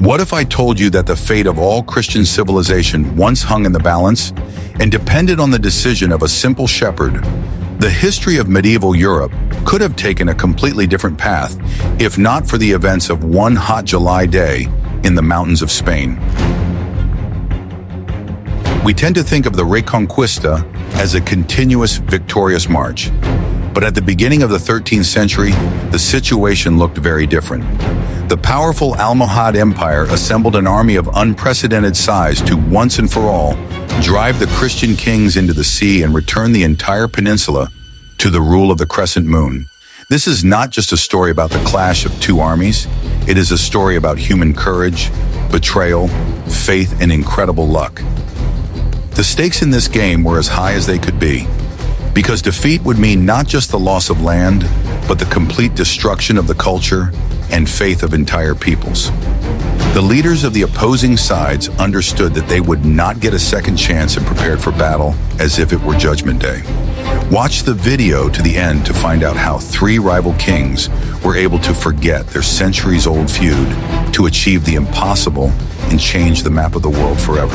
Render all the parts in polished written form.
What if I told you that the fate of all Christian civilization once hung in the balance and depended on the decision of a simple shepherd? The history of medieval Europe could have taken a completely different path if not for the events of one hot July day in the mountains of Spain. We tend to think of the Reconquista as a continuous, victorious march. But at the beginning of the 13th century, the situation looked very different. The powerful Almohad Empire assembled an army of unprecedented size to once and for all drive the Christian kings into the sea and return the entire peninsula to the rule of the crescent moon. This is not just a story about the clash of two armies. It is a story about human courage, betrayal, faith, and incredible luck. The stakes in this game were as high as they could be, because defeat would mean not just the loss of land, but the complete destruction of the culture and faith of entire peoples. The leaders of the opposing sides understood that they would not get a second chance and prepared for battle as if it were Judgment Day. Watch the video to the end to find out how three rival kings were able to forget their centuries-old feud to achieve the impossible and change the map of the world forever.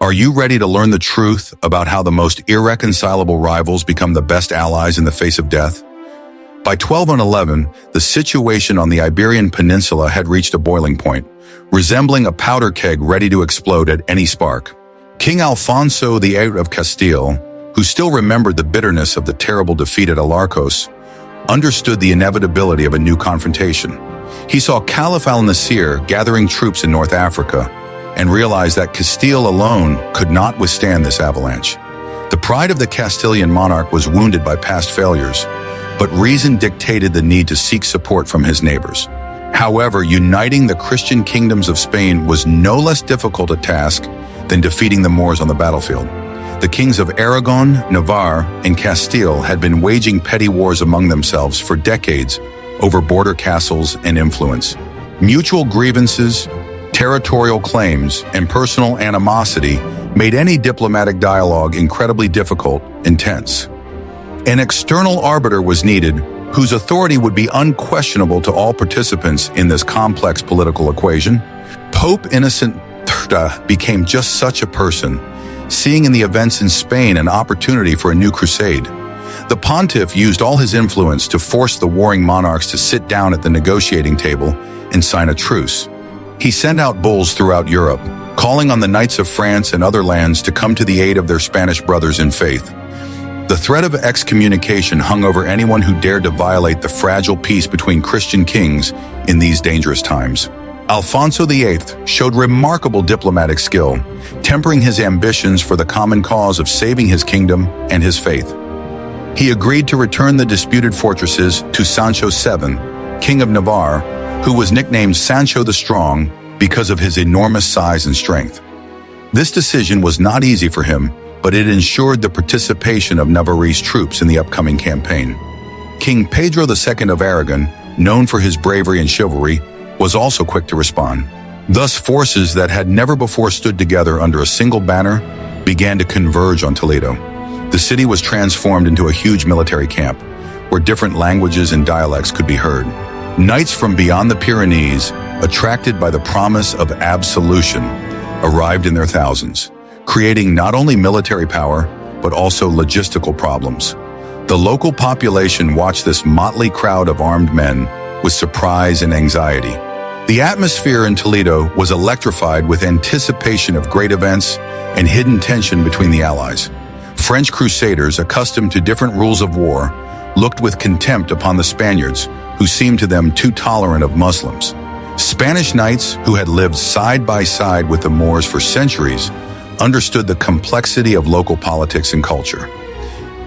Are you ready to learn the truth about how the most irreconcilable rivals become the best allies in the face of death? By 1211, the situation on the Iberian Peninsula had reached a boiling point, resembling a powder keg ready to explode at any spark. King Alfonso VIII of Castile, who still remembered the bitterness of the terrible defeat at Alarcos, understood the inevitability of a new confrontation. He saw Caliph al-Nasir gathering troops in North Africa, and realized that Castile alone could not withstand this avalanche. The pride of the Castilian monarch was wounded by past failures, but reason dictated the need to seek support from his neighbors. However, uniting the Christian kingdoms of Spain was no less difficult a task than defeating the Moors on the battlefield. The kings of Aragon, Navarre, and Castile had been waging petty wars among themselves for decades over border castles and influence. Mutual grievances, territorial claims, and personal animosity made any diplomatic dialogue incredibly difficult and tense. An external arbiter was needed, whose authority would be unquestionable to all participants in this complex political equation. Pope Innocent III became just such a person, seeing in the events in Spain an opportunity for a new crusade. The pontiff used all his influence to force the warring monarchs to sit down at the negotiating table and sign a truce. He sent out bulls throughout Europe, calling on the knights of France and other lands to come to the aid of their Spanish brothers in faith. The threat of excommunication hung over anyone who dared to violate the fragile peace between Christian kings in these dangerous times. Alfonso VIII showed remarkable diplomatic skill, tempering his ambitions for the common cause of saving his kingdom and his faith. He agreed to return the disputed fortresses to Sancho VII, King of Navarre, who was nicknamed Sancho the Strong because of his enormous size and strength. This decision was not easy for him, but it ensured the participation of Navarrese troops in the upcoming campaign. King Pedro II of Aragon, known for his bravery and chivalry, was also quick to respond. Thus, forces that had never before stood together under a single banner began to converge on Toledo. The city was transformed into a huge military camp, where different languages and dialects could be heard. Knights from beyond the Pyrenees, attracted by the promise of absolution, arrived in their thousands, creating not only military power, but also logistical problems. The local population watched this motley crowd of armed men with surprise and anxiety. The atmosphere in Toledo was electrified with anticipation of great events and hidden tension between the allies. French crusaders, accustomed to different rules of war, looked with contempt upon the Spaniards, who seemed to them too tolerant of Muslims. Spanish knights, who had lived side by side with the Moors for centuries, understood the complexity of local politics and culture.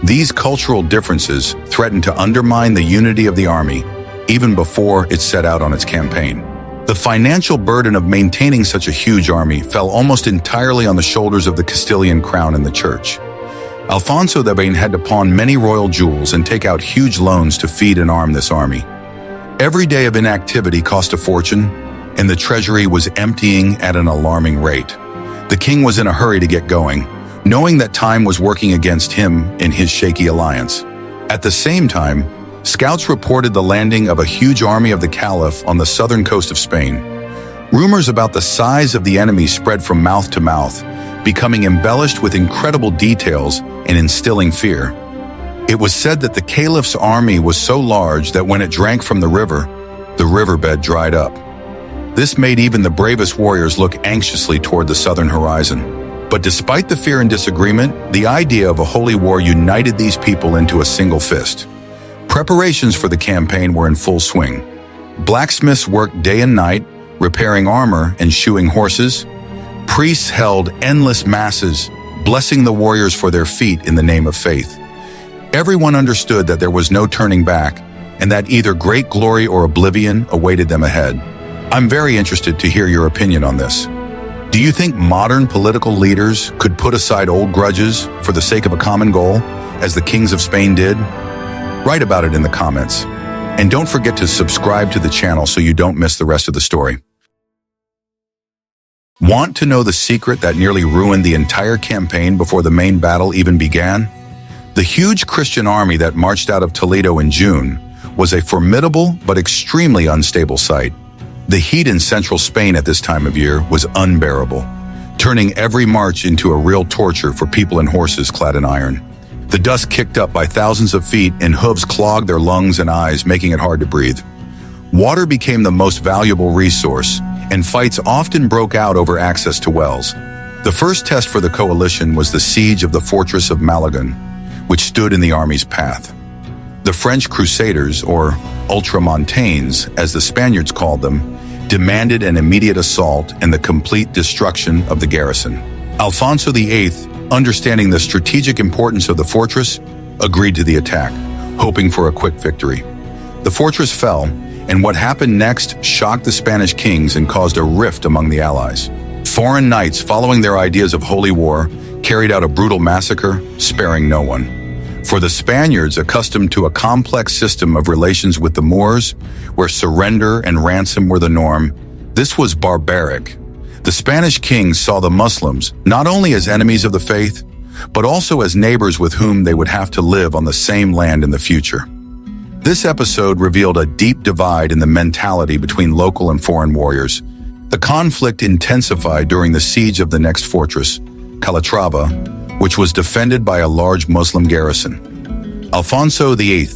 These cultural differences threatened to undermine the unity of the army even before it set out on its campaign. The financial burden of maintaining such a huge army fell almost entirely on the shoulders of the Castilian crown and the church. Alfonso VIII had to pawn many royal jewels and take out huge loans to feed and arm this army. Every day of inactivity cost a fortune, and the treasury was emptying at an alarming rate. The king was in a hurry to get going, knowing that time was working against him in his shaky alliance. At the same time, Scouts reported the landing of a huge army of the Caliph on the southern coast of Spain. Rumors about the size of the enemy spread from mouth to mouth, becoming embellished with incredible details and instilling fear. It was said that the Caliph's army was so large that when it drank from the riverbed dried up. This made even the bravest warriors look anxiously toward the southern horizon. But despite the fear and disagreement, the idea of a holy war united these people into a single fist. Preparations for the campaign were in full swing. Blacksmiths worked day and night, repairing armor and shoeing horses. Priests held endless masses, blessing the warriors for their feat in the name of faith. Everyone understood that there was no turning back, and that either great glory or oblivion awaited them ahead. I'm very interested to hear your opinion on this. Do you think modern political leaders could put aside old grudges for the sake of a common goal, as the kings of Spain did? Write about it in the comments. And don't forget to subscribe to the channel so you don't miss the rest of the story. Want to know the secret that nearly ruined the entire campaign before the main battle even began? The huge Christian army that marched out of Toledo in June was a formidable but extremely unstable sight. The heat in central Spain at this time of year was unbearable, turning every march into a real torture for people and horses clad in iron. The dust kicked up by thousands of feet and hooves clogged their lungs and eyes, making it hard to breathe. Water became the most valuable resource, and fights often broke out over access to wells. The first test for the coalition was the siege of the fortress of Malagan, which stood in the army's path. The French Crusaders, or Ultramontanes, as the Spaniards called them, demanded an immediate assault and the complete destruction of the garrison. Alfonso VIII, understanding the strategic importance of the fortress, agreed to the attack, hoping for a quick victory. The fortress fell, and what happened next shocked the Spanish kings and caused a rift among the allies. Foreign knights, following their ideas of holy war, carried out a brutal massacre, sparing no one. For the Spaniards, accustomed to a complex system of relations with the Moors, where surrender and ransom were the norm, this was barbaric. The Spanish kings saw the Muslims not only as enemies of the faith, but also as neighbors with whom they would have to live on the same land in the future. This episode revealed a deep divide in the mentality between local and foreign warriors. The conflict intensified during the siege of the next fortress, Calatrava, which was defended by a large Muslim garrison. Alfonso VIII,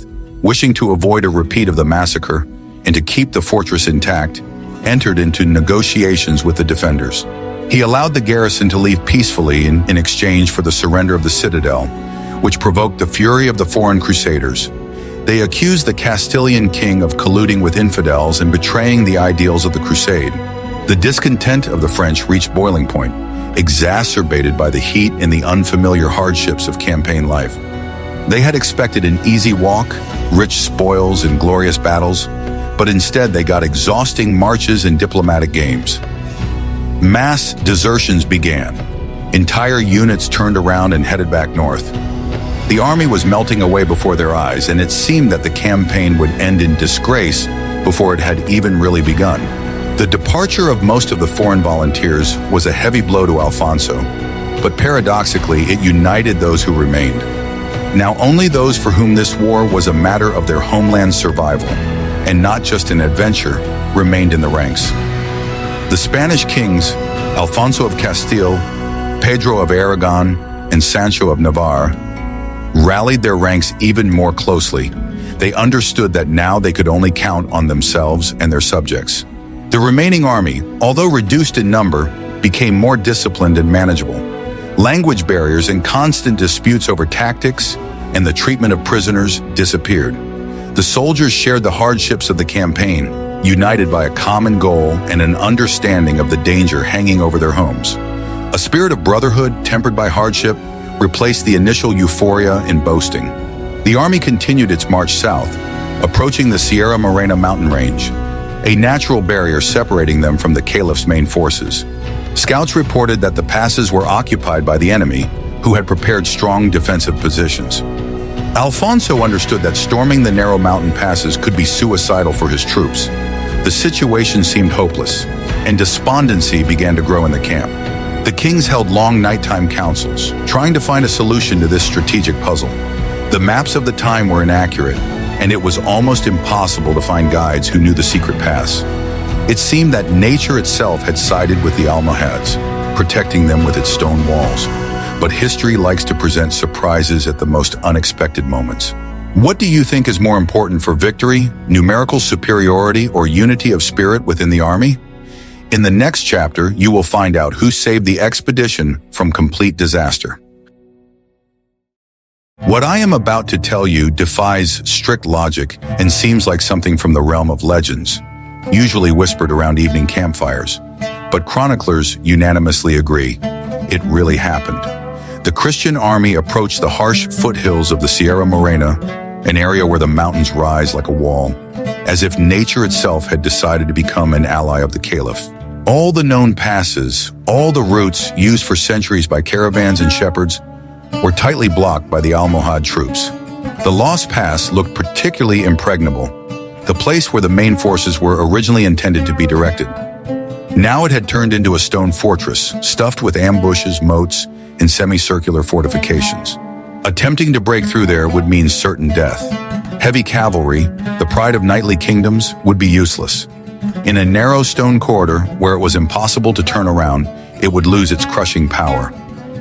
wishing to avoid a repeat of the massacre and to keep the fortress intact, entered into negotiations with the defenders. He allowed the garrison to leave peacefully in exchange for the surrender of the citadel, which provoked the fury of the foreign crusaders. They accused the Castilian king of colluding with infidels and betraying the ideals of the crusade. The discontent of the French reached boiling point, exacerbated by the heat and the unfamiliar hardships of campaign life. They had expected an easy walk, rich spoils, and glorious battles, but instead they got exhausting marches and diplomatic games. Mass desertions began. Entire units turned around and headed back north. The army was melting away before their eyes, and it seemed that the campaign would end in disgrace before it had even really begun. The departure of most of the foreign volunteers was a heavy blow to Alfonso, but paradoxically, it united those who remained. Now only those for whom this war was a matter of their homeland's survival, and not just an adventure, remained in the ranks. The Spanish kings, Alfonso of Castile, Pedro of Aragon, and Sancho of Navarre, rallied their ranks even more closely. They understood that now they could only count on themselves and their subjects. The remaining army, although reduced in number, became more disciplined and manageable. Language barriers and constant disputes over tactics and the treatment of prisoners disappeared. The soldiers shared the hardships of the campaign, united by a common goal and an understanding of the danger hanging over their homes. A spirit of brotherhood, tempered by hardship, replaced the initial euphoria and boasting. The army continued its march south, approaching the Sierra Morena mountain range, a natural barrier separating them from the Caliph's main forces. Scouts reported that the passes were occupied by the enemy, who had prepared strong defensive positions. Alfonso understood that storming the narrow mountain passes could be suicidal for his troops. The situation seemed hopeless, and despondency began to grow in the camp. The kings held long nighttime councils, trying to find a solution to this strategic puzzle. The maps of the time were inaccurate, and it was almost impossible to find guides who knew the secret paths. It seemed that nature itself had sided with the Almohads, protecting them with its stone walls. But history likes to present surprises at the most unexpected moments. What do you think is more important for victory, numerical superiority, or unity of spirit within the army? In the next chapter, you will find out who saved the expedition from complete disaster. What I am about to tell you defies strict logic and seems like something from the realm of legends, usually whispered around evening campfires. But chroniclers unanimously agree, it really happened. The Christian army approached the harsh foothills of the Sierra Morena, an area where the mountains rise like a wall, as if nature itself had decided to become an ally of the Caliph. All the known passes, all the routes used for centuries by caravans and shepherds, were tightly blocked by the Almohad troops. The Lost Pass looked particularly impregnable, the place where the main forces were originally intended to be directed. Now it had turned into a stone fortress, stuffed with ambushes, moats, and semicircular fortifications. Attempting to break through there would mean certain death. Heavy cavalry, the pride of knightly kingdoms, would be useless. In a narrow stone corridor where it was impossible to turn around, it would lose its crushing power.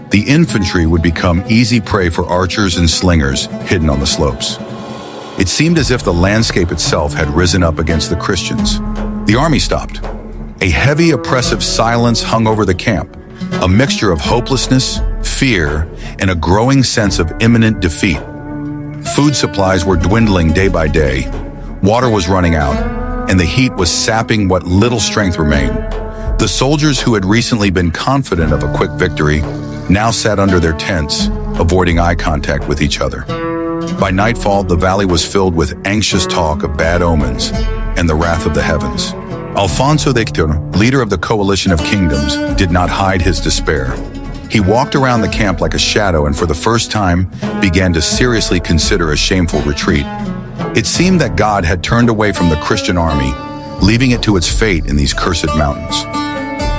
The infantry would become easy prey for archers and slingers hidden on the slopes. It seemed as if the landscape itself had risen up against the Christians. The army stopped. A heavy, oppressive silence hung over the camp, a mixture of hopelessness, fear, and a growing sense of imminent defeat. Food supplies were dwindling day by day, water was running out, and the heat was sapping what little strength remained. The soldiers who had recently been confident of a quick victory now sat under their tents, avoiding eye contact with each other. By nightfall, the valley was filled with anxious talk of bad omens and the wrath of the heavens. Alfonso de Quito, leader of the coalition of kingdoms, did not hide his despair. He walked around the camp like a shadow and for the first time began to seriously consider a shameful retreat. It seemed that God had turned away from the Christian army, leaving it to its fate in these cursed mountains.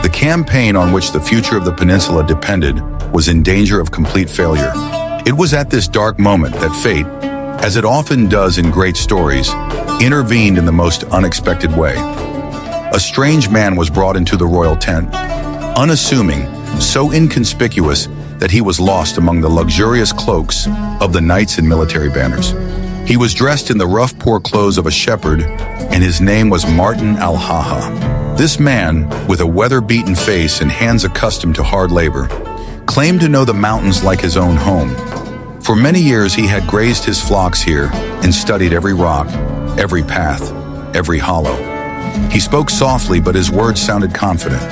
The campaign on which the future of the peninsula depended was in danger of complete failure. It was at this dark moment that fate, as it often does in great stories, intervened in the most unexpected way. A strange man was brought into the royal tent, unassuming, so inconspicuous that he was lost among the luxurious cloaks of the knights and military banners. He was dressed in the rough, poor clothes of a shepherd, and his name was Martin Al-Haha. This man, with a weather-beaten face and hands accustomed to hard labor, claimed to know the mountains like his own home. For many years he had grazed his flocks here and studied every rock, every path, every hollow. He spoke softly, but his words sounded confident.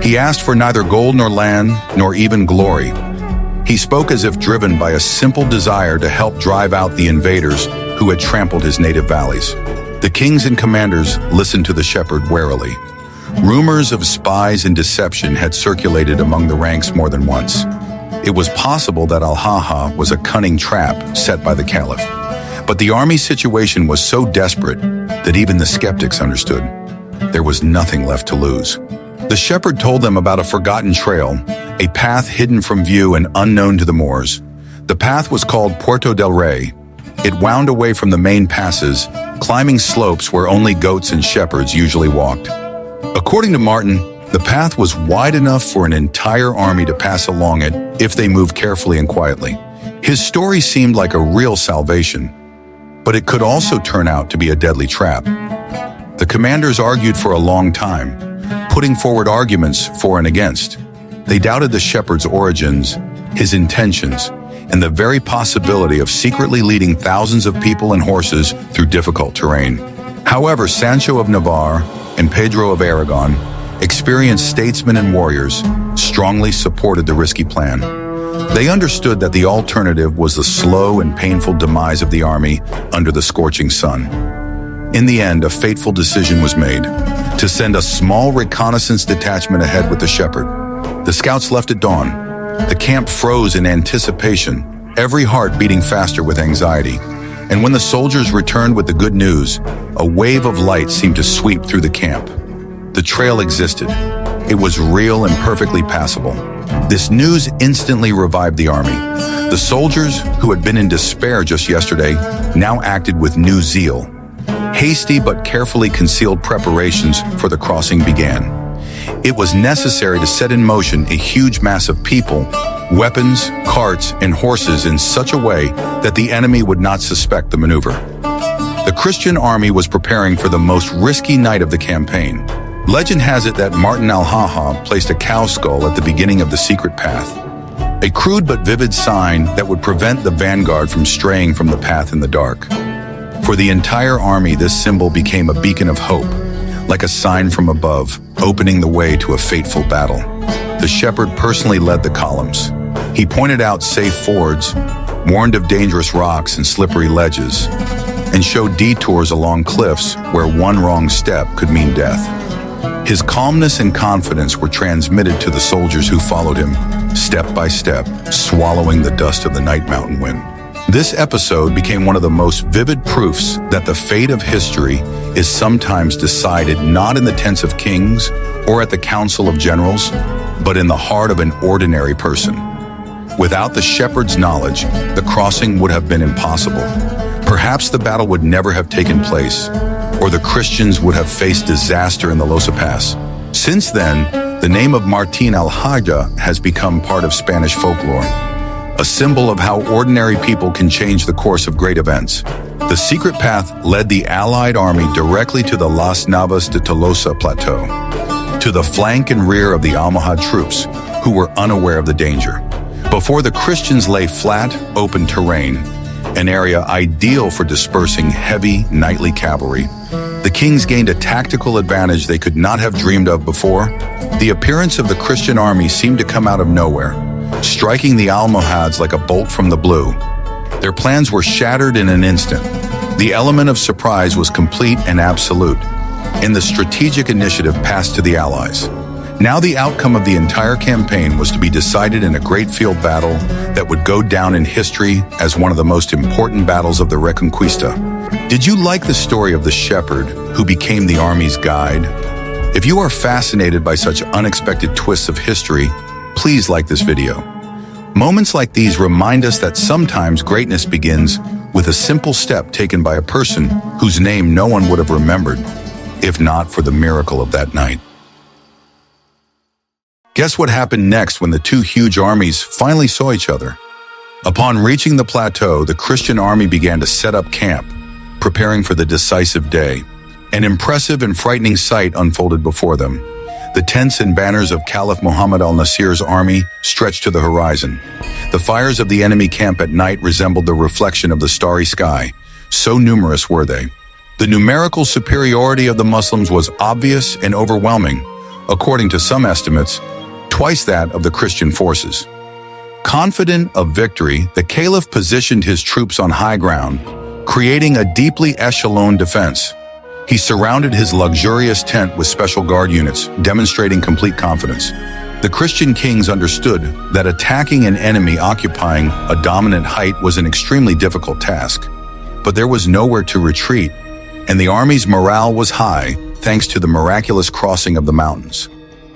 He asked for neither gold nor land, nor even glory. He spoke as if driven by a simple desire to help drive out the invaders who had trampled his native valleys. The kings and commanders listened to the shepherd warily. Rumors of spies and deception had circulated among the ranks more than once. It was possible that Al-Haha was a cunning trap set by the Caliph. But the army's situation was so desperate that even the skeptics understood. There was nothing left to lose. The shepherd told them about a forgotten trail, a path hidden from view and unknown to the Moors. The path was called Puerto del Rey. It wound away from the main passes, climbing slopes where only goats and shepherds usually walked. According to Martin, the path was wide enough for an entire army to pass along it if they moved carefully and quietly. His story seemed like a real salvation, but it could also turn out to be a deadly trap. The commanders argued for a long time, putting forward arguments for and against. They doubted the shepherd's origins, his intentions, and the very possibility of secretly leading thousands of people and horses through difficult terrain. However, Sancho of Navarre and Pedro of Aragon, experienced statesmen and warriors, strongly supported the risky plan. They understood that the alternative was the slow and painful demise of the army under the scorching sun. In the end, a fateful decision was made to send a small reconnaissance detachment ahead with the shepherd. The scouts left at dawn. The camp froze in anticipation, every heart beating faster with anxiety. And when the soldiers returned with the good news, a wave of light seemed to sweep through the camp. The trail existed. It was real and perfectly passable. This news instantly revived the army. The soldiers, who had been in despair just yesterday, now acted with new zeal. Hasty but carefully concealed preparations for the crossing began. It was necessary to set in motion a huge mass of people, weapons, carts, and horses in such a way that the enemy would not suspect the maneuver. The Christian army was preparing for the most risky night of the campaign. Legend has it that Martin al-Haha placed a cow skull at the beginning of the secret path, a crude but vivid sign that would prevent the vanguard from straying from the path in the dark. For the entire army, this symbol became a beacon of hope, like a sign from above, opening the way to a fateful battle. The shepherd personally led the columns. He pointed out safe fords, warned of dangerous rocks and slippery ledges, and showed detours along cliffs where one wrong step could mean death. His calmness and confidence were transmitted to the soldiers who followed him, step by step, swallowing the dust of the night mountain wind. This episode became one of the most vivid proofs that the fate of history is sometimes decided not in the tents of kings or at the council of generals, but in the heart of an ordinary person. Without the shepherd's knowledge, the crossing would have been impossible. Perhaps the battle would never have taken place, or the Christians would have faced disaster in the Losa Pass. Since then, the name of Martin al-Haja has become part of Spanish folklore, a symbol of how ordinary people can change the course of great events. The secret path led the Allied army directly to the Las Navas de Tolosa plateau, to the flank and rear of the Almohad troops, who were unaware of the danger. Before the Christians lay flat, open terrain, an area ideal for dispersing heavy, nightly cavalry. The kings gained a tactical advantage they could not have dreamed of before. The appearance of the Christian army seemed to come out of nowhere, striking the Almohads like a bolt from the blue. Their plans were shattered in an instant. The element of surprise was complete and absolute, and the strategic initiative passed to the Allies. Now the outcome of the entire campaign was to be decided in a great field battle that would go down in history as one of the most important battles of the Reconquista. Did you like the story of the shepherd who became the army's guide? If you are fascinated by such unexpected twists of history, please like this video. Moments like these remind us that sometimes greatness begins with a simple step taken by a person whose name no one would have remembered, if not for the miracle of that night. Guess what happened next when the two huge armies finally saw each other? Upon reaching the plateau, the Christian army began to set up camp, preparing for the decisive day. An impressive and frightening sight unfolded before them. The tents and banners of Caliph Muhammad al-Nasir's army stretched to the horizon. The fires of the enemy camp at night resembled the reflection of the starry sky. So numerous were they. The numerical superiority of the Muslims was obvious and overwhelming, according to some estimates, twice that of the Christian forces. Confident of victory, the Caliph positioned his troops on high ground, creating a deeply echeloned defense. He surrounded his luxurious tent with special guard units, demonstrating complete confidence. The Christian kings understood that attacking an enemy occupying a dominant height was an extremely difficult task. But there was nowhere to retreat, and the army's morale was high thanks to the miraculous crossing of the mountains.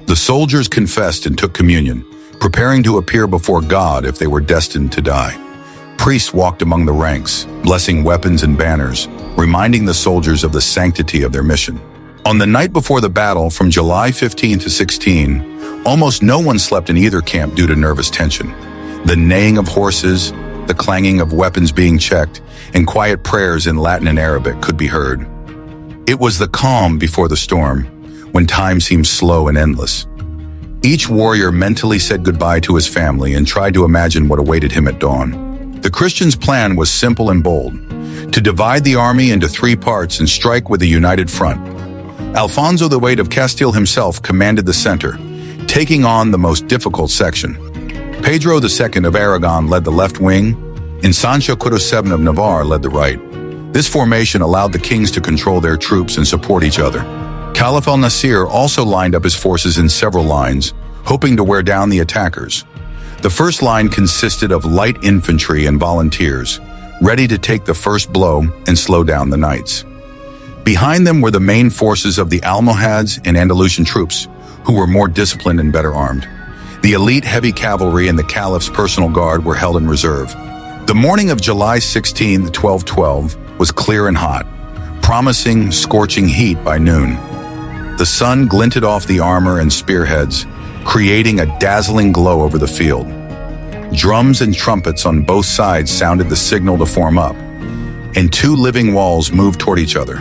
The soldiers confessed and took communion, preparing to appear before God if they were destined to die. Priests walked among the ranks, blessing weapons and banners, reminding the soldiers of the sanctity of their mission. On the night before the battle, from July 15 to 16, almost no one slept in either camp due to nervous tension. The neighing of horses, the clanging of weapons being checked, and quiet prayers in Latin and Arabic could be heard. It was the calm before the storm, when time seemed slow and endless. Each warrior mentally said goodbye to his family and tried to imagine what awaited him at dawn. The Christians' plan was simple and bold: to divide the army into 3 parts and strike with a united front. Alfonso the Great of Castile himself commanded the center, taking on the most difficult section. Pedro II of Aragon led the left wing, and Sancho VII of Navarre led the right. This formation allowed the kings to control their troops and support each other. Caliph al-Nasir also lined up his forces in several lines, hoping to wear down the attackers. The first line consisted of light infantry and volunteers, ready to take the first blow and slow down the knights. Behind them were the main forces of the Almohads and Andalusian troops, who were more disciplined and better armed. The elite heavy cavalry and the Caliph's personal guard were held in reserve. The morning of July 16, 1212, was clear and hot, promising scorching heat by noon. The sun glinted off the armor and spearheads, creating a dazzling glow over the field. Drums and trumpets on both sides sounded the signal to form up, and two living walls moved toward each other.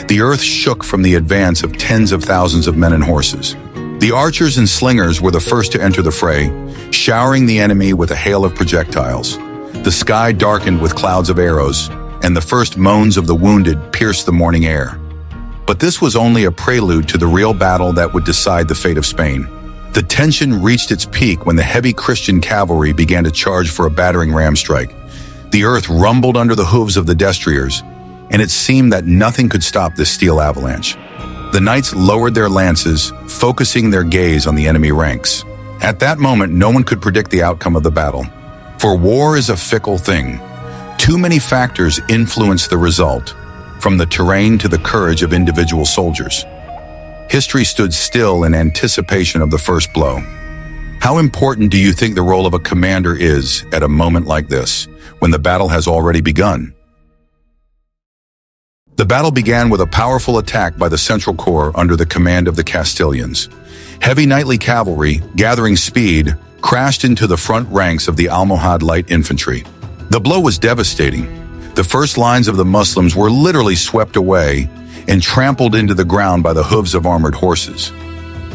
The earth shook from the advance of tens of thousands of men and horses. The archers and slingers were the first to enter the fray, showering the enemy with a hail of projectiles. The sky darkened with clouds of arrows, and the first moans of the wounded pierced the morning air. But this was only a prelude to the real battle that would decide the fate of Spain. The tension reached its peak when the heavy Christian cavalry began to charge for a battering ram strike. The earth rumbled under the hooves of the destriers, and it seemed that nothing could stop this steel avalanche. The knights lowered their lances, focusing their gaze on the enemy ranks. At that moment, no one could predict the outcome of the battle. For war is a fickle thing. Too many factors influence the result, from the terrain to the courage of individual soldiers. History stood still in anticipation of the first blow. How important do you think the role of a commander is at a moment like this, when the battle has already begun? The battle began with a powerful attack by the Central Corps under the command of the Castilians. Heavy knightly cavalry, gathering speed, crashed into the front ranks of the Almohad light infantry. The blow was devastating. The first lines of the Muslims were literally swept away and trampled into the ground by the hooves of armored horses.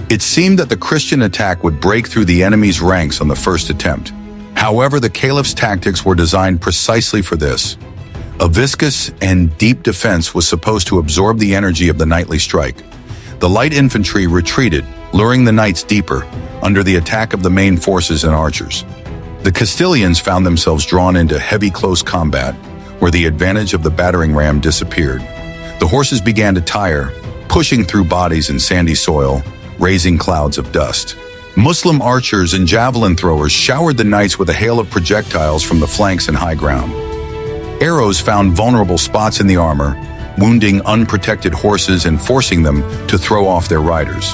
It seemed that the Christian attack would break through the enemy's ranks on the first attempt. However, the Caliph's tactics were designed precisely for this. A viscous and deep defense was supposed to absorb the energy of the nightly strike. The light infantry retreated, luring the knights deeper, under the attack of the main forces and archers. The Castilians found themselves drawn into heavy close combat, where the advantage of the battering ram disappeared. The horses began to tire, pushing through bodies in sandy soil, raising clouds of dust. Muslim archers and javelin throwers showered the knights with a hail of projectiles from the flanks and high ground. Arrows found vulnerable spots in the armor, wounding unprotected horses and forcing them to throw off their riders.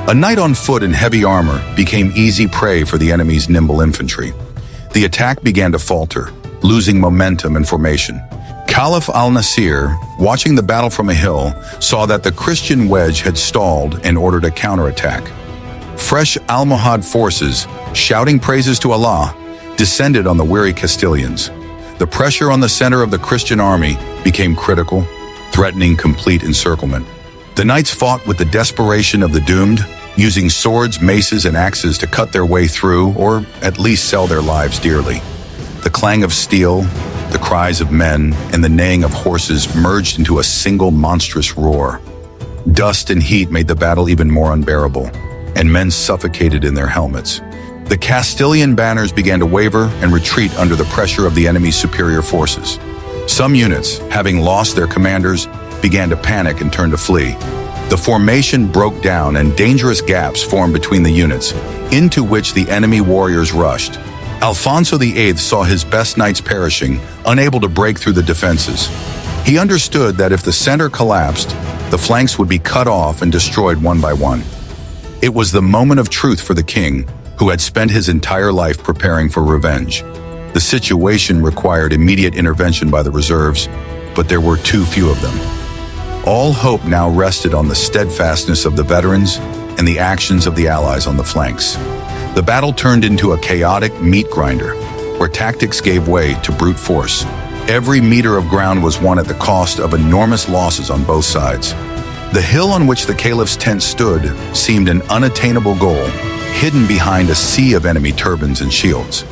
A knight on foot in heavy armor became easy prey for the enemy's nimble infantry. The attack began to falter, losing momentum and formation. Caliph al-Nasir, watching the battle from a hill, saw that the Christian wedge had stalled and ordered a counterattack. Fresh Almohad forces, shouting praises to Allah, descended on the weary Castilians. The pressure on the center of the Christian army became critical, threatening complete encirclement. The knights fought with the desperation of the doomed, using swords, maces, and axes to cut their way through, or at least sell their lives dearly. The clang of steel, the cries of men, and the neighing of horses merged into a single monstrous roar. Dust and heat made the battle even more unbearable, and men suffocated in their helmets. The Castilian banners began to waver and retreat under the pressure of the enemy's superior forces. Some units, having lost their commanders, began to panic and turn to flee. The formation broke down and dangerous gaps formed between the units, into which the enemy warriors rushed. Alfonso VIII saw his best knights perishing, unable to break through the defenses. He understood that if the center collapsed, the flanks would be cut off and destroyed one by one. It was the moment of truth for the king, who had spent his entire life preparing for revenge. The situation required immediate intervention by the reserves, but there were too few of them. All hope now rested on the steadfastness of the veterans and the actions of the allies on the flanks. The battle turned into a chaotic meat grinder, where tactics gave way to brute force. Every meter of ground was won at the cost of enormous losses on both sides. The hill on which the Caliph's tent stood seemed an unattainable goal, hidden behind a sea of enemy turbans and shields.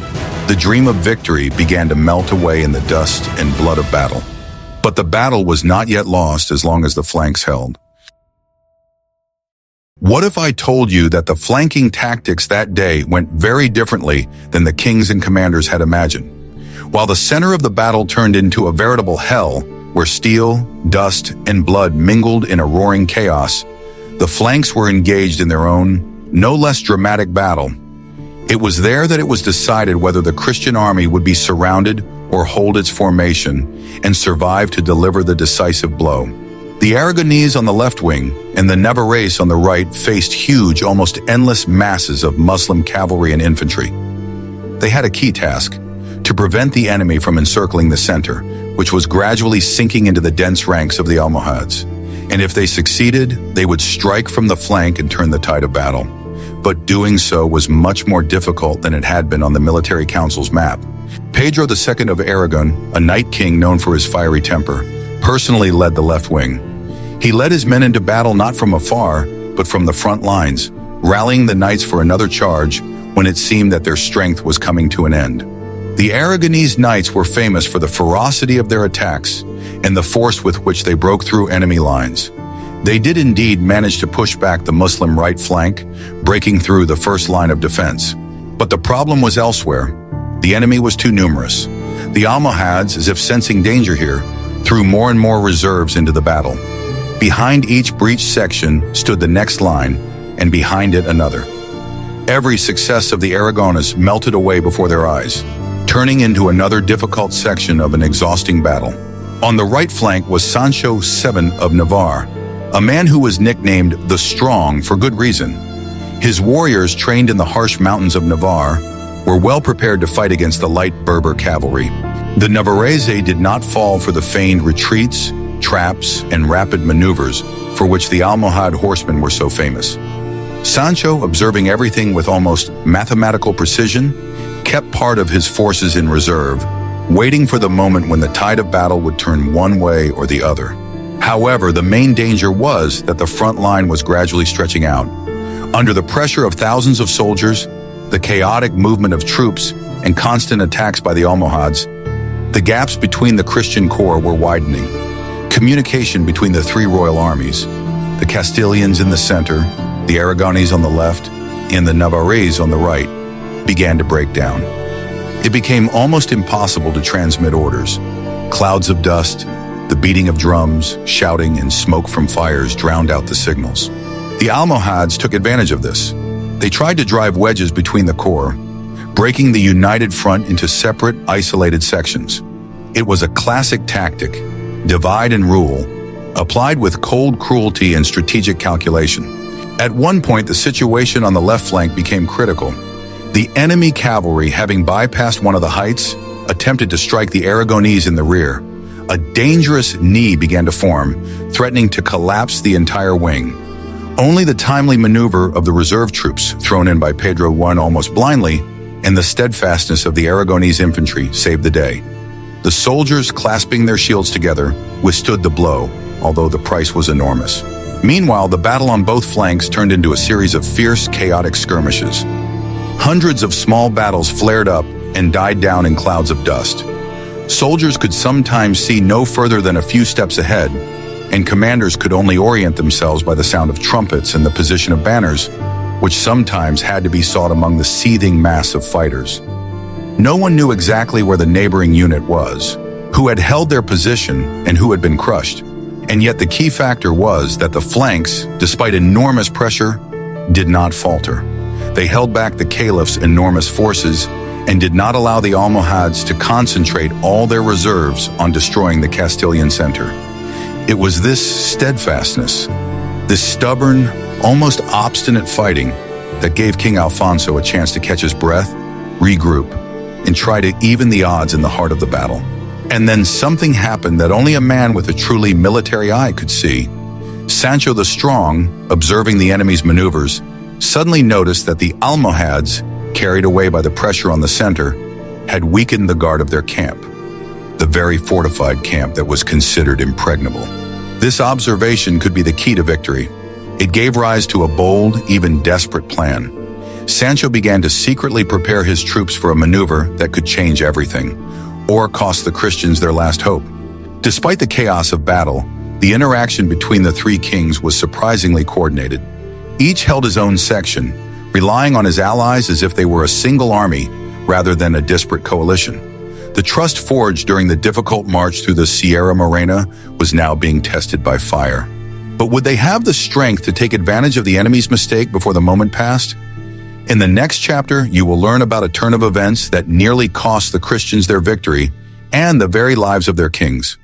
The dream of victory began to melt away in the dust and blood of battle. But the battle was not yet lost as long as the flanks held. What if I told you that the flanking tactics that day went very differently than the kings and commanders had imagined? While the center of the battle turned into a veritable hell, where steel, dust, and blood mingled in a roaring chaos, the flanks were engaged in their own, no less dramatic battle. It was there that it was decided whether the Christian army would be surrounded or hold its formation and survive to deliver the decisive blow. The Aragonese on the left wing and the Navarrese on the right faced huge, almost endless masses of Muslim cavalry and infantry. They had a key task: to prevent the enemy from encircling the center, which was gradually sinking into the dense ranks of the Almohads. And if they succeeded, they would strike from the flank and turn the tide of battle. But doing so was much more difficult than it had been on the military council's map. Pedro II of Aragon, a knight king known for his fiery temper, personally led the left wing. He led his men into battle not from afar, but from the front lines, rallying the knights for another charge when it seemed that their strength was coming to an end. The Aragonese knights were famous for the ferocity of their attacks and the force with which they broke through enemy lines. They did indeed manage to push back the Muslim right flank, breaking through the first line of defense. But the problem was elsewhere. The enemy was too numerous. The Almohads, as if sensing danger here, threw more and more reserves into the battle. Behind each breached section stood the next line, and behind it another. Every success of the Aragonese melted away before their eyes, turning into another difficult section of an exhausting battle. On the right flank was Sancho VII of Navarre, a man who was nicknamed the Strong for good reason. His warriors, trained in the harsh mountains of Navarre, were well prepared to fight against the light Berber cavalry. The Navarrese did not fall for the feigned retreats, traps, and rapid maneuvers for which the Almohad horsemen were so famous. Sancho, observing everything with almost mathematical precision, kept part of his forces in reserve, waiting for the moment when the tide of battle would turn one way or the other. However, the main danger was that the front line was gradually stretching out. Under the pressure of thousands of soldiers, the chaotic movement of troops, and constant attacks by the Almohads, the gaps between the Christian corps were widening. Communication between the three royal armies, the Castilians in the center, the Aragonese on the left, and the Navarrese on the right, began to break down. It became almost impossible to transmit orders. Clouds of dust, the beating of drums, shouting, and smoke from fires drowned out the signals. The Almohads took advantage of this. They tried to drive wedges between the corps, breaking the united front into separate, isolated sections. It was a classic tactic, divide and rule, applied with cold cruelty and strategic calculation. At one point, the situation on the left flank became critical. The enemy cavalry, having bypassed one of the heights, attempted to strike the Aragonese in the rear. A dangerous knee began to form, threatening to collapse the entire wing. Only the timely maneuver of the reserve troops, thrown in by Pedro I almost blindly, and the steadfastness of the Aragonese infantry saved the day. The soldiers, clasping their shields together, withstood the blow, although the price was enormous. Meanwhile, the battle on both flanks turned into a series of fierce, chaotic skirmishes. Hundreds of small battles flared up and died down in clouds of dust. Soldiers could sometimes see no further than a few steps ahead, and commanders could only orient themselves by the sound of trumpets and the position of banners, which sometimes had to be sought among the seething mass of fighters. No one knew exactly where the neighboring unit was, who had held their position, and who had been crushed. And yet the key factor was that the flanks, despite enormous pressure, did not falter. They held back the Caliph's enormous forces and did not allow the Almohads to concentrate all their reserves on destroying the Castilian center. It was this steadfastness, this stubborn, almost obstinate fighting that gave King Alfonso a chance to catch his breath, regroup, and try to even the odds in the heart of the battle. And then something happened that only a man with a truly military eye could see. Sancho the Strong, observing the enemy's maneuvers, suddenly noticed that the Almohads, carried away by the pressure on the center, had weakened the guard of their camp, the very fortified camp that was considered impregnable. This observation could be the key to victory. It gave rise to a bold, even desperate plan. Sancho began to secretly prepare his troops for a maneuver that could change everything, or cost the Christians their last hope. Despite the chaos of battle, the interaction between the three kings was surprisingly coordinated. Each held his own section, relying on his allies as if they were a single army rather than a disparate coalition. The trust forged during the difficult march through the Sierra Morena was now being tested by fire. But would they have the strength to take advantage of the enemy's mistake before the moment passed? In the next chapter, you will learn about a turn of events that nearly cost the Christians their victory and the very lives of their kings.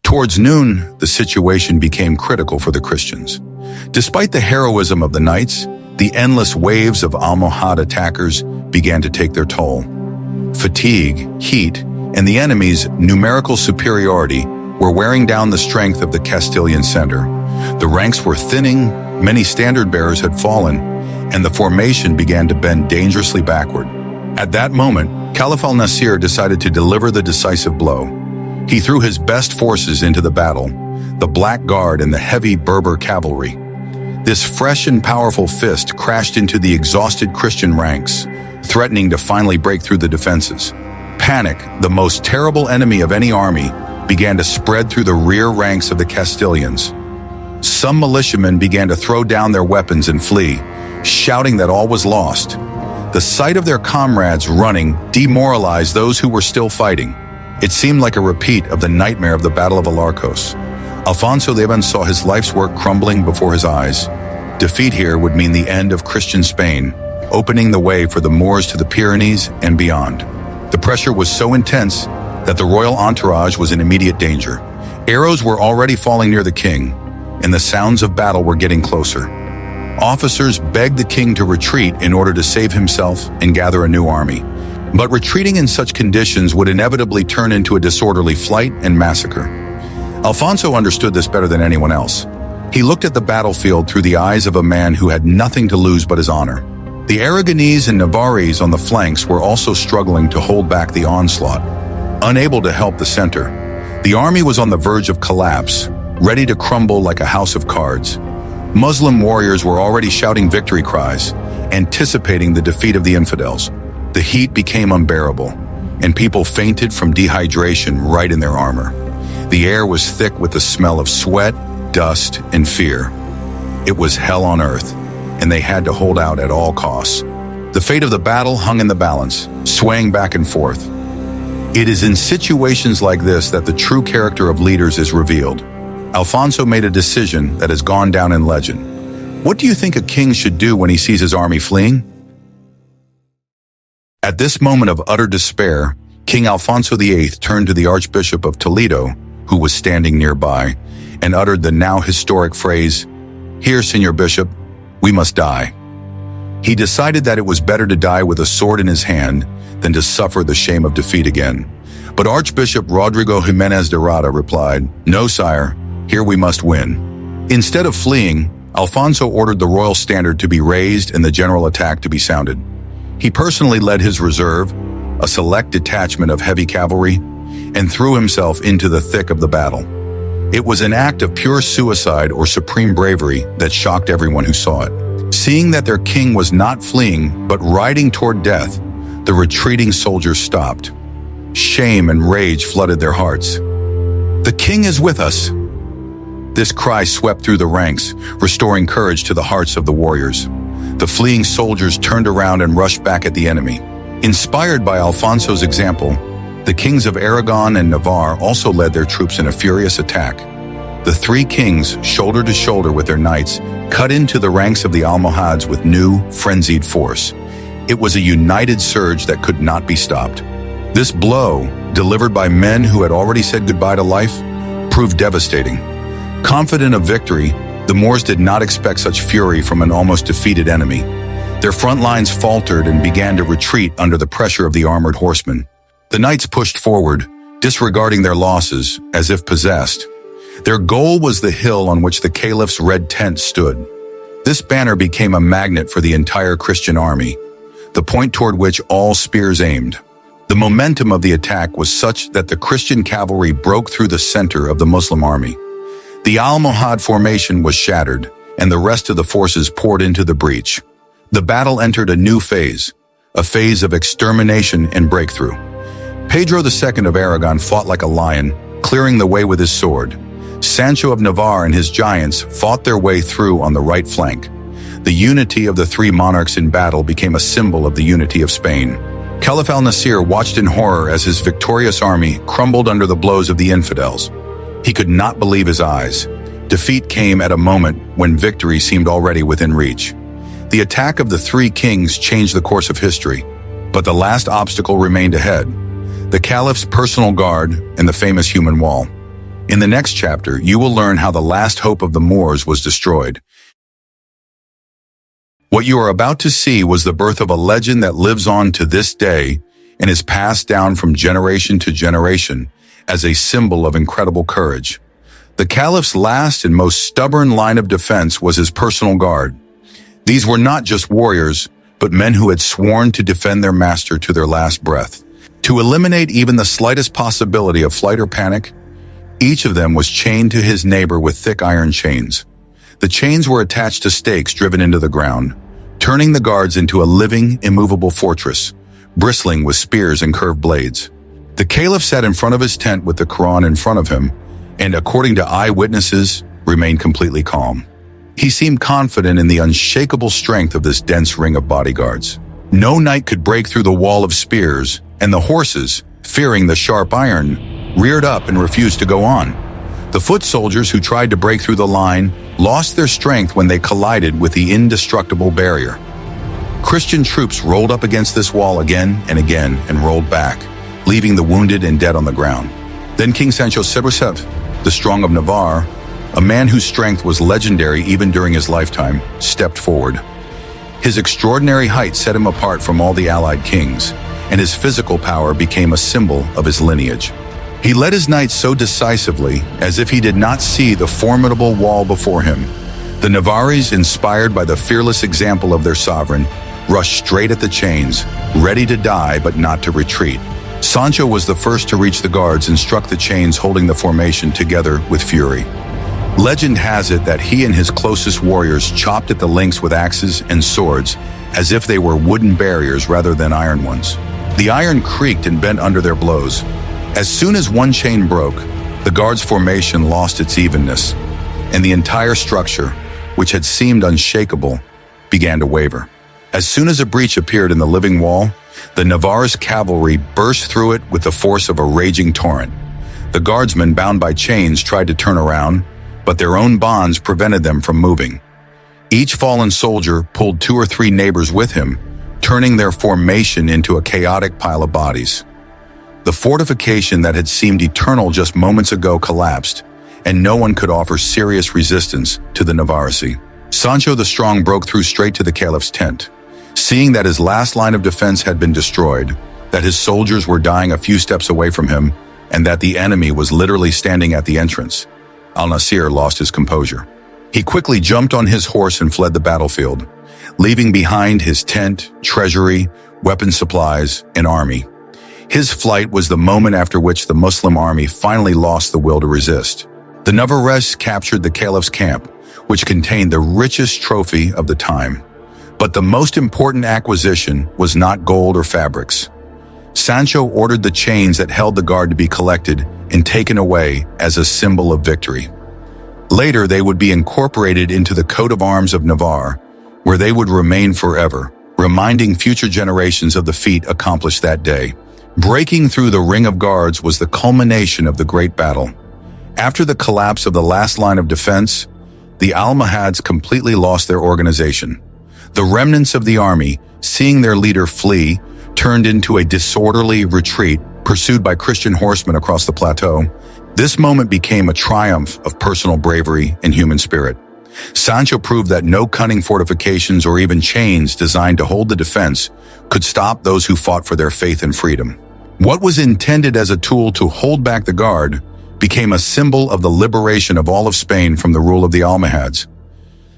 Towards noon, the situation became critical for the Christians. Despite the heroism of the knights, the endless waves of Almohad attackers began to take their toll. Fatigue, heat, and the enemy's numerical superiority were wearing down the strength of the Castilian center. The ranks were thinning, many standard bearers had fallen, and the formation began to bend dangerously backward. At that moment, Caliph al-Nasir decided to deliver the decisive blow. He threw his best forces into the battle, the Black Guard and the heavy Berber cavalry. This fresh and powerful fist crashed into the exhausted Christian ranks, threatening to finally break through the defenses. Panic, the most terrible enemy of any army, began to spread through the rear ranks of the Castilians. Some militiamen began to throw down their weapons and flee, shouting that all was lost. The sight of their comrades running demoralized those who were still fighting. It seemed like a repeat of the nightmare of the Battle of Alarcos. Alfonso Leban saw his life's work crumbling before his eyes. Defeat here would mean the end of Christian Spain, opening the way for the Moors to the Pyrenees and beyond. The pressure was so intense that the royal entourage was in immediate danger. Arrows were already falling near the king, and the sounds of battle were getting closer. Officers begged the king to retreat in order to save himself and gather a new army. But retreating in such conditions would inevitably turn into a disorderly flight and massacre. Alfonso understood this better than anyone else. He looked at the battlefield through the eyes of a man who had nothing to lose but his honor. The Aragonese and Navarrese on the flanks were also struggling to hold back the onslaught. Unable to help the center, the army was on the verge of collapse, ready to crumble like a house of cards. Muslim warriors were already shouting victory cries, anticipating the defeat of the infidels. The heat became unbearable, and people fainted from dehydration right in their armor. The air was thick with the smell of sweat, dust, and fear. It was hell on earth, and they had to hold out at all costs. The fate of the battle hung in the balance, swaying back and forth. It is in situations like this that the true character of leaders is revealed. Alfonso made a decision that has gone down in legend. What do you think a king should do when he sees his army fleeing? At this moment of utter despair, King Alfonso VIII turned to the Archbishop of Toledo, who was standing nearby, and uttered the now historic phrase, "Here, Senor Bishop, we must die." He decided that it was better to die with a sword in his hand than to suffer the shame of defeat again. But Archbishop Rodrigo Jimenez de Rada replied, "No, sire, here we must win." Instead of fleeing, Alfonso ordered the royal standard to be raised and the general attack to be sounded. He personally led his reserve, a select detachment of heavy cavalry, and threw himself into the thick of the battle. It was an act of pure suicide or supreme bravery that shocked everyone who saw it. Seeing that their king was not fleeing, but riding toward death, the retreating soldiers stopped. Shame and rage flooded their hearts. "The king is with us!" This cry swept through the ranks, restoring courage to the hearts of the warriors. The fleeing soldiers turned around and rushed back at the enemy. Inspired by Alfonso's example, the kings of Aragon and Navarre also led their troops in a furious attack. The three kings, shoulder to shoulder with their knights, cut into the ranks of the Almohads with new, frenzied force. It was a united surge that could not be stopped. This blow, delivered by men who had already said goodbye to life, proved devastating. Confident of victory, the Moors did not expect such fury from an almost defeated enemy. Their front lines faltered and began to retreat under the pressure of the armored horsemen. The knights pushed forward, disregarding their losses, as if possessed. Their goal was the hill on which the caliph's red tent stood. This banner became a magnet for the entire Christian army, the point toward which all spears aimed. The momentum of the attack was such that the Christian cavalry broke through the center of the Muslim army. The Almohad formation was shattered, and the rest of the forces poured into the breach. The battle entered a new phase, a phase of extermination and breakthrough. Pedro II of Aragon fought like a lion, clearing the way with his sword. Sancho of Navarre and his giants fought their way through on the right flank. The unity of the three monarchs in battle became a symbol of the unity of Spain. Caliph al-Nasir watched in horror as his victorious army crumbled under the blows of the infidels. He could not believe his eyes. Defeat came at a moment when victory seemed already within reach. The attack of the three kings changed the course of history, but the last obstacle remained ahead: the caliph's personal guard and the famous human wall. In the next chapter, you will learn how the last hope of the Moors was destroyed. What you are about to see was the birth of a legend that lives on to this day and is passed down from generation to generation as a symbol of incredible courage. The caliph's last and most stubborn line of defense was his personal guard. These were not just warriors, but men who had sworn to defend their master to their last breath. To eliminate even the slightest possibility of flight or panic, each of them was chained to his neighbor with thick iron chains. The chains were attached to stakes driven into the ground, turning the guards into a living, immovable fortress, bristling with spears and curved blades. The caliph sat in front of his tent with the Quran in front of him, and according to eyewitnesses, remained completely calm. He seemed confident in the unshakable strength of this dense ring of bodyguards. No knight could break through the wall of spears, and the horses, fearing the sharp iron, reared up and refused to go on. The foot soldiers who tried to break through the line lost their strength when they collided with the indestructible barrier. Christian troops rolled up against this wall again and rolled back, leaving the wounded and dead on the ground. Then King Sancho the Strong of Navarre, a man whose strength was legendary even during his lifetime, stepped forward. His extraordinary height set him apart from all the allied kings, and his physical power became a symbol of his lineage. He led his knights so decisively as if he did not see the formidable wall before him. The Navarres, inspired by the fearless example of their sovereign, rushed straight at the chains, ready to die but not to retreat. Sancho was the first to reach the guards and struck the chains holding the formation together with fury. Legend has it that he and his closest warriors chopped at the links with axes and swords as if they were wooden barriers rather than iron ones. The iron creaked and bent under their blows. As soon as one chain broke, the guards' formation lost its evenness, and the entire structure, which had seemed unshakable, began to waver. As soon as a breach appeared in the living wall, the Navarre's cavalry burst through it with the force of a raging torrent. The guardsmen, bound by chains, tried to turn around, but their own bonds prevented them from moving. Each fallen soldier pulled 2 or 3 neighbors with him, turning their formation into a chaotic pile of bodies. The fortification that had seemed eternal just moments ago collapsed, and no one could offer serious resistance to the Navarres. Sancho the Strong broke through straight to the caliph's tent. Seeing that his last line of defense had been destroyed, that his soldiers were dying a few steps away from him, and that the enemy was literally standing at the entrance, Al-Nasir lost his composure. He quickly jumped on his horse and fled the battlefield, leaving behind his tent, treasury, weapon supplies, and army. His flight was the moment after which the Muslim army finally lost the will to resist. The Navarrese captured the caliph's camp, which contained the richest trophy of the time. But the most important acquisition was not gold or fabrics. Sancho ordered the chains that held the guard to be collected and taken away as a symbol of victory. Later, they would be incorporated into the coat of arms of Navarre, where they would remain forever, reminding future generations of the feat accomplished that day. Breaking through the ring of guards was the culmination of the great battle. After the collapse of the last line of defense, the Almohads completely lost their organization. The remnants of the army, seeing their leader flee, turned into a disorderly retreat pursued by Christian horsemen across the plateau. This moment became a triumph of personal bravery and human spirit. Sancho proved that no cunning fortifications or even chains designed to hold the defense could stop those who fought for their faith and freedom. What was intended as a tool to hold back the guard became a symbol of the liberation of all of Spain from the rule of the Almohads.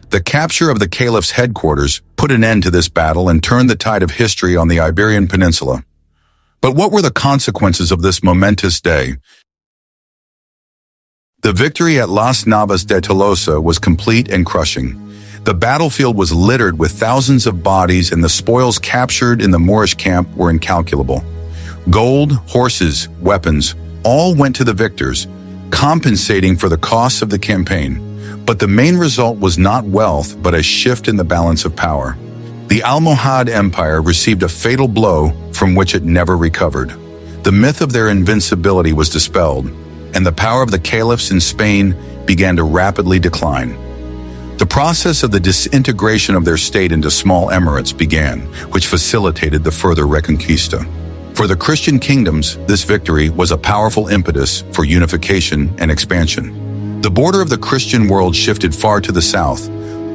The capture of the caliph's headquarters put an end to this battle and turned the tide of history on the Iberian Peninsula. But what were the consequences of this momentous day? The victory at Las Navas de Tolosa was complete and crushing. The battlefield was littered with thousands of bodies, and the spoils captured in the Moorish camp were incalculable. Gold, horses, weapons, all went to the victors, compensating for the costs of the campaign. But the main result was not wealth, but a shift in the balance of power. The Almohad Empire received a fatal blow from which it never recovered. The myth of their invincibility was dispelled, and the power of the caliphs in Spain began to rapidly decline. The process of the disintegration of their state into small emirates began, which facilitated the further Reconquista. For the Christian kingdoms, this victory was a powerful impetus for unification and expansion. The border of the Christian world shifted far to the south,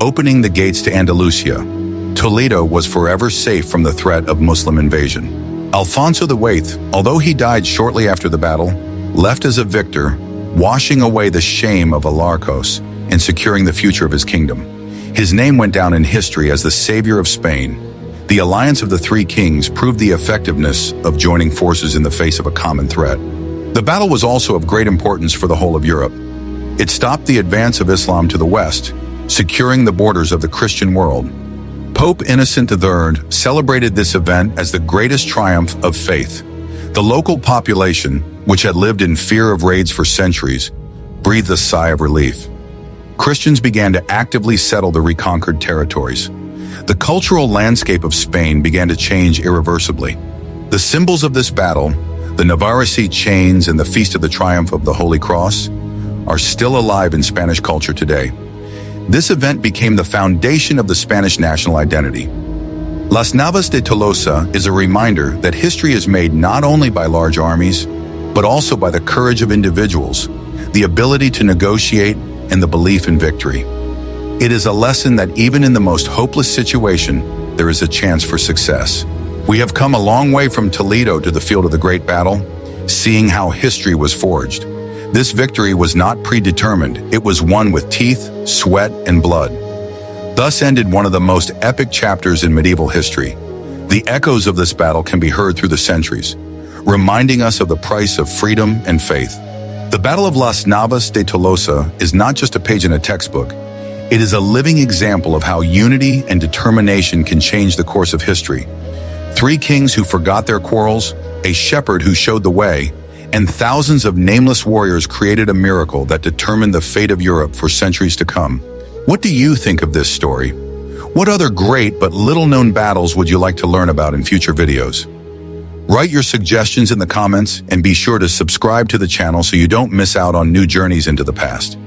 opening the gates to Andalusia. Toledo was forever safe from the threat of Muslim invasion. Alfonso VIII, although he died shortly after the battle, left as a victor, washing away the shame of Alarcos and securing the future of his kingdom. His name went down in history as the savior of Spain. The alliance of the three kings proved the effectiveness of joining forces in the face of a common threat. The battle was also of great importance for the whole of Europe. It stopped the advance of Islam to the west, securing the borders of the Christian world. Pope Innocent III celebrated this event as the greatest triumph of faith. The local population, which had lived in fear of raids for centuries, breathed a sigh of relief. Christians began to actively settle the reconquered territories. The cultural landscape of Spain began to change irreversibly. The symbols of this battle, the Navarrese chains and the Feast of the Triumph of the Holy Cross, are still alive in Spanish culture today. This event became the foundation of the Spanish national identity. Las Navas de Tolosa is a reminder that history is made not only by large armies, but also by the courage of individuals, the ability to negotiate, and the belief in victory. It is a lesson that even in the most hopeless situation, there is a chance for success. We have come a long way from Toledo to the field of the great battle, seeing how history was forged. This victory was not predetermined. It was won with teeth, sweat, and blood. Thus ended one of the most epic chapters in medieval history. The echoes of this battle can be heard through the centuries, reminding us of the price of freedom and faith. The Battle of Las Navas de Tolosa is not just a page in a textbook. It is a living example of how unity and determination can change the course of history. Three kings who forgot their quarrels, a shepherd who showed the way, and thousands of nameless warriors created a miracle that determined the fate of Europe for centuries to come. What do you think of this story? What other great but little-known battles would you like to learn about in future videos? Write your suggestions in the comments and be sure to subscribe to the channel so you don't miss out on new journeys into the past.